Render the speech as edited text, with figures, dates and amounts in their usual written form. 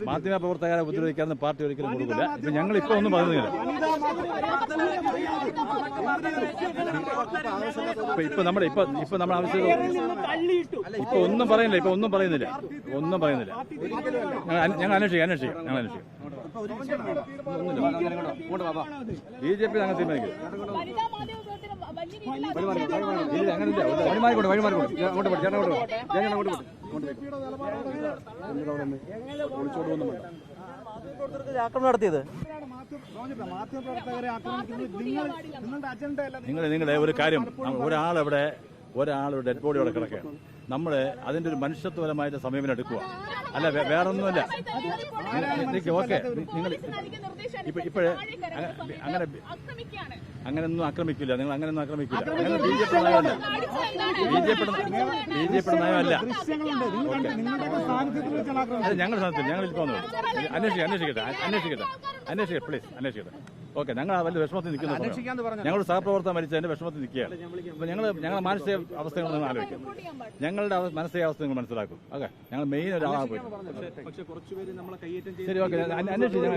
മാധ്യമപ്രവർത്തകരെ ഉപദ്രവിക്കാനൊന്നും പാർട്ടി ഒരിക്കലും കൊടുക്കില്ല. ഇപ്പൊ ഞങ്ങൾ ഇപ്പൊ ഒന്നും പറയുന്നില്ല. ഇപ്പൊ നമ്മൾ ആവശ്യം ഇപ്പൊ ഒന്നും പറയുന്നില്ല. ഞങ്ങൾ അന്വേഷിക്കാം. BJP അങ്ങനെ തീരുമാനിക്കും. ആക്രമണം നടത്തിയത് നിങ്ങളുടെ ഒരു കാര്യം, ഒരാളുടെ ഡെഡ് ബോഡി അവിടെ കിടക്കുകയാണ്. നമ്മൾ അതിന്റെ ഒരു മനുഷ്യത്വപരമായിട്ട് സമീപനം എടുക്കുക, അല്ല വേറൊന്നുമില്ല. ഓക്കെ, നിങ്ങൾ ഇപ്പോഴേ അങ്ങനെയൊന്നും ആക്രമിക്കില്ല. നിങ്ങൾ അങ്ങനെയൊന്നും ആക്രമിക്കില്ല. അങ്ങനെ BJP നയമല്ല. ഞങ്ങളുടെ സ്ഥാനത്തിൽ ഞങ്ങൾ പോകുന്നത് അന്വേഷിക്കട്ടെ പ്ലീസ് അന്വേഷിക്കട്ടെ. ഓക്കെ, ഞങ്ങൾ വലിയ വിഷമത്തിൽ നിൽക്കുന്ന ഞങ്ങളുടെ സഹപ്രവർത്തകർ മരിച്ചതിന്റെ വിഷമത്തിൽ നിൽക്കുകയാണ്. അപ്പൊ ഞങ്ങളുടെ മാനസിക അവസ്ഥകൾ നിങ്ങൾ ആലോചിക്കും. ഞങ്ങളുടെ മാനസികാവസ്ഥ നിങ്ങൾ മനസ്സിലാക്കും. ഓക്കെ, ഞങ്ങൾ മെയിൻ ഒരാളാണ് പോയിട്ട്. ശരി, ഓക്കെ, അന്വേഷിക്കും.